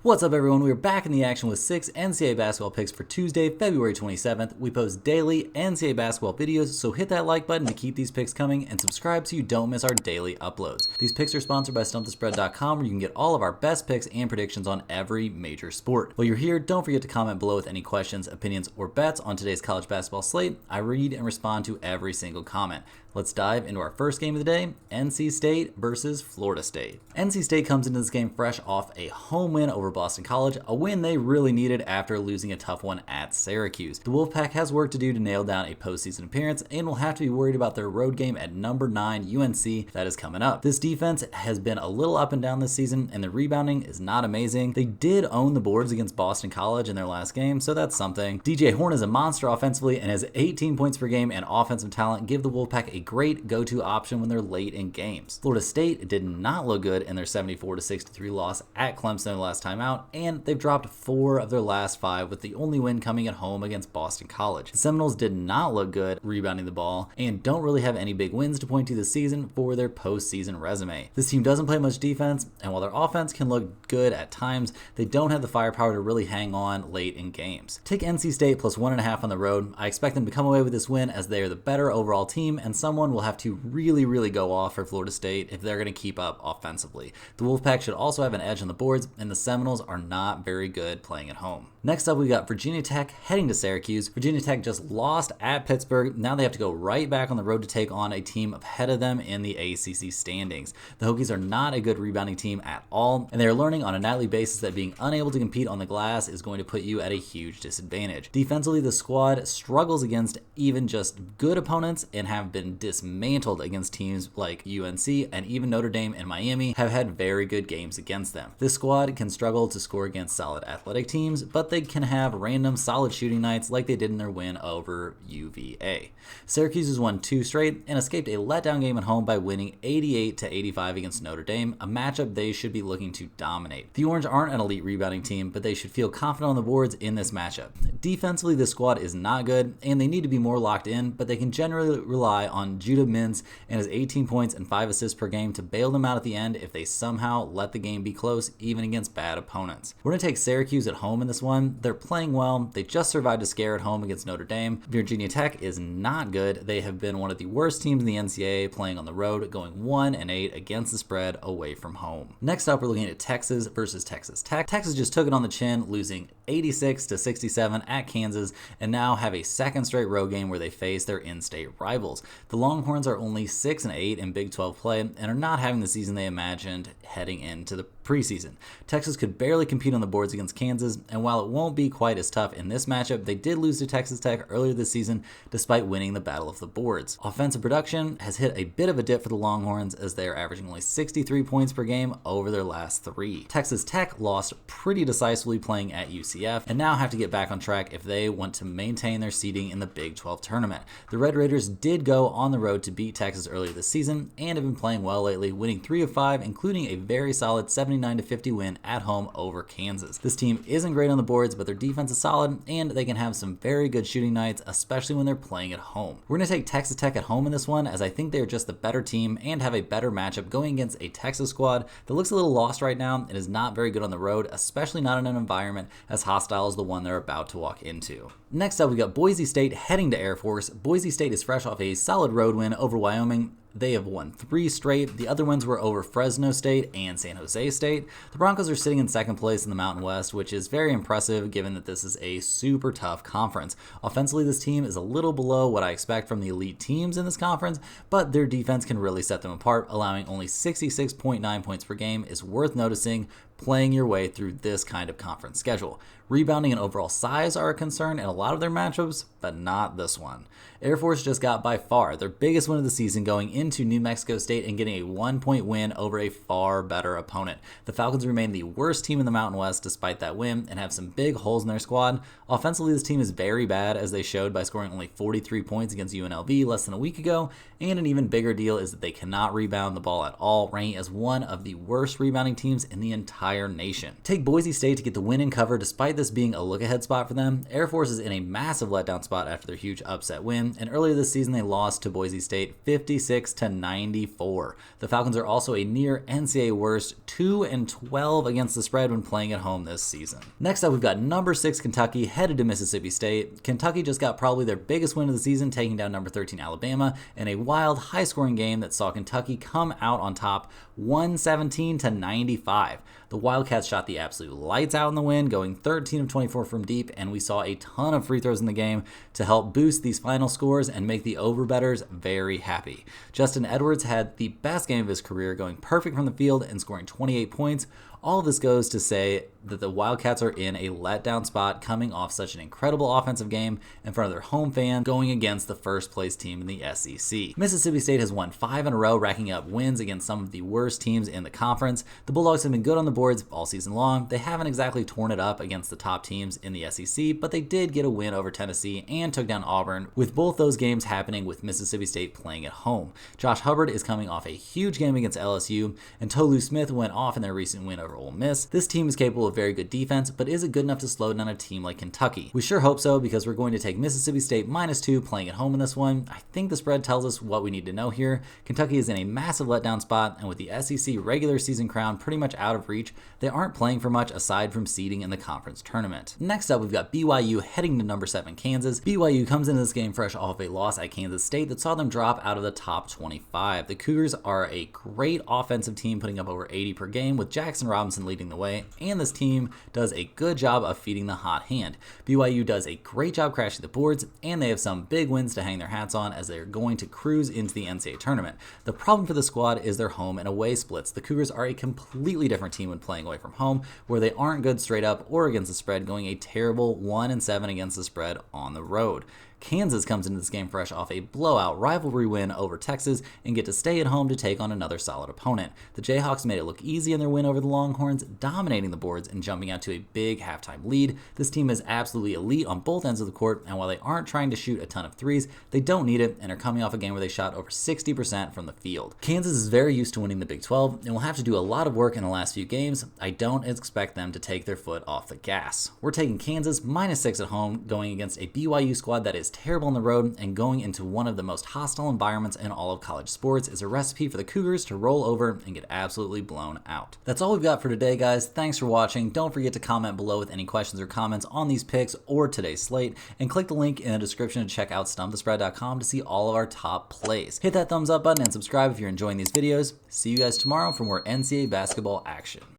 What's up, everyone? We're back in the action with 6 NCAA basketball picks for Tuesday, February 27th. We post daily NCAA basketball videos, so hit that like button to keep these picks coming and subscribe so you don't miss our daily uploads. These picks are sponsored by StumpTheSpread.com, where you can get all of our best picks and predictions on every major sport. While you're here, don't forget to comment below with any questions, opinions, or bets on today's college basketball slate. I read and respond to every single comment. Let's dive into our first game of the day, NC State versus Florida State. NC State comes into this game fresh off a home win over Boston College, a win they really needed after losing a tough one at Syracuse. The Wolfpack has work to do to nail down a postseason appearance and will have to be worried about their road game at number 9 UNC that is coming up. This defense has been a little up and down this season, and the rebounding is not amazing. They did own the boards against Boston College in their last game, so that's something. DJ Horne is a monster offensively, and his 18 points per game and offensive talent give the Wolfpack a great go-to option when they're late in games. Florida State did not look good in their 74-63 loss at Clemson their last time out, and they've dropped 4 of their last 5, with the only win coming at home against Boston College. The Seminoles did not look good rebounding the ball and don't really have any big wins to point to this season for their postseason resume. This team doesn't play much defense, and while their offense can look good at times, they don't have the firepower to really hang on late in games. Take NC State plus 1.5 on the road. I expect them to come away with this win as they are the better overall team, and someone will have to really go off for Florida State if they're going to keep up offensively. The Wolfpack should also have an edge on the boards, and the Seminoles are not very good playing at home. Next up, we got Virginia Tech heading to Syracuse. Virginia Tech just lost at Pittsburgh. Now they have to go right back on the road to take on a team ahead of them in the ACC standings. The Hokies are not a good rebounding team at all, and they are learning on a nightly basis that being unable to compete on the glass is going to put you at a huge disadvantage. Defensively, the squad struggles against even just good opponents and have been dismantled against teams like UNC, and even Notre Dame and Miami have had very good games against them. This squad can struggle to score against solid athletic teams, but they can have random solid shooting nights like they did in their win over UVA. Syracuse has won 2 straight and escaped a letdown game at home by winning 88-85 against Notre Dame, a matchup they should be looking to dominate. The Orange aren't an elite rebounding team, but they should feel confident on the boards in this matchup. Defensively, this squad is not good, and they need to be more locked in, but they can generally rely on Judah Mintz and his 18 points and 5 assists per game to bail them out at the end if they somehow let the game be close, even against bad opponents. We're going to take Syracuse at home in this one. They're playing well. They just survived a scare at home against Notre Dame. Virginia Tech is not good. They have been one of the worst teams in the NCAA playing on the road, going 1-8 against the spread away from home. Next up, we're looking at Texas versus Texas Tech. Texas just took it on the chin, losing 86-67 at Kansas, and now have a second straight road game where they face their in-state rivals. The Longhorns are only 6-8 in Big 12 play and are not having the season they imagined heading into the preseason. Texas could barely compete on the boards against Kansas, and while it won't be quite as tough in this matchup, they did lose to Texas Tech earlier this season despite winning the Battle of the Boards. Offensive production has hit a bit of a dip for the Longhorns as they are averaging only 63 points per game over their last 3. Texas Tech lost pretty decisively playing at UCF and now have to get back on track if they want to maintain their seeding in the Big 12 tournament. The Red Raiders did go on the road to beat Texas earlier this season and have been playing well lately, winning 3 of 5, including a very solid 79-50 win at home over Kansas. This team isn't great on the boards, but their defense is solid, and they can have some very good shooting nights, especially when they're playing at home. We're going to take Texas Tech at home in this one, as I think they're just the better team and have a better matchup going against a Texas squad that looks a little lost right now and is not very good on the road, especially not in an environment as hostile as the one they're about to walk into. Next up, we got Boise State heading to Air Force. Boise State is fresh off a solid road win over Wyoming. They have won 3 straight. The other ones were over Fresno State and San Jose State. The Broncos are sitting in second place in the Mountain West, which is very impressive given that this is a super tough conference. Offensively, this team is a little below what I expect from the elite teams in this conference, but their defense can really set them apart. Allowing only 66.9 points per game is worth noticing playing your way through this kind of conference schedule. Rebounding and overall size are a concern in a lot of their matchups, but not this one. Air Force just got by far their biggest win of the season, going into New Mexico State and getting a 1-point win over a far better opponent. The Falcons remain the worst team in the Mountain West despite that win and have some big holes in their squad. Offensively, this team is very bad, as they showed by scoring only 43 points against UNLV less than a week ago, and an even bigger deal is that they cannot rebound the ball at all, ranking as one of the worst rebounding teams in the entire entire nation. Take Boise State to get the win and cover despite this being a look-ahead spot for them. Air Force is in a massive letdown spot after their huge upset win, and earlier this season they lost to Boise State 56-94. The Falcons are also a near NCAA worst 2-12 against the spread when playing at home this season. Next up, we've got number 6 Kentucky headed to Mississippi State. Kentucky just got probably their biggest win of the season, taking down number 13 Alabama in a wild, high-scoring game that saw Kentucky come out on top 117-95. The Wildcats shot the absolute lights out in the win, going 13 of 24 from deep, and we saw a ton of free throws in the game to help boost these final scores and make the overbettors very happy. Justin Edwards had the best game of his career, going perfect from the field and scoring 28 points. All of this goes to say that the Wildcats are in a letdown spot coming off such an incredible offensive game in front of their home fans going against the first place team in the SEC. Mississippi State has won 5 in a row, racking up wins against some of the worst teams in the conference. The Bulldogs have been good on the boards all season long. They haven't exactly torn it up against the top teams in the SEC, but they did get a win over Tennessee and took down Auburn, with both those games happening with Mississippi State playing at home. Josh Hubbard is coming off a huge game against LSU, and Tolu Smith went off in their recent win over Ole Miss. This team is capable of very good defense, but is it good enough to slow down a team like Kentucky? We sure hope so, because we're going to take Mississippi State -2 playing at home in this one. I think the spread tells us what we need to know here. Kentucky is in a massive letdown spot, and with the SEC regular season crown pretty much out of reach, they aren't playing for much aside from seeding in the conference tournament. Next up, we've got BYU heading to number 7 Kansas. BYU comes into this game fresh off a loss at Kansas State that saw them drop out of the top 25. The Cougars are a great offensive team, putting up over 80 per game, with Jackson Robinson leading the way, and this team does a good job of feeding the hot hand. BYU does a great job crashing the boards, and they have some big wins to hang their hats on as they're going to cruise into the NCAA tournament. The problem for the squad is their home and away splits. The Cougars are a completely different team when playing away from home, where they aren't good straight up or against the spread, going a terrible 1-7 against the spread on the road. Kansas comes into this game fresh off a blowout rivalry win over Texas and get to stay at home to take on another solid opponent. The Jayhawks made it look easy in their win over the Longhorns, dominating the boards and jumping out to a big halftime lead. This team is absolutely elite on both ends of the court, and while they aren't trying to shoot a ton of threes, they don't need it and are coming off a game where they shot over 60% from the field. Kansas is very used to winning the Big 12 and will have to do a lot of work in the last few games. I don't expect them to take their foot off the gas. We're taking Kansas -6 at home, going against a BYU squad that is terrible on the road, and going into one of the most hostile environments in all of college sports is a recipe for the Cougars to roll over and get absolutely blown out. That's all we've got for today, guys. Thanks for watching. Don't forget to comment below with any questions or comments on these picks or today's slate, and click the link in the description to check out stumpthespread.com to see all of our top plays. Hit that thumbs up button and subscribe if you're enjoying these videos. See you guys tomorrow for more NCAA basketball action.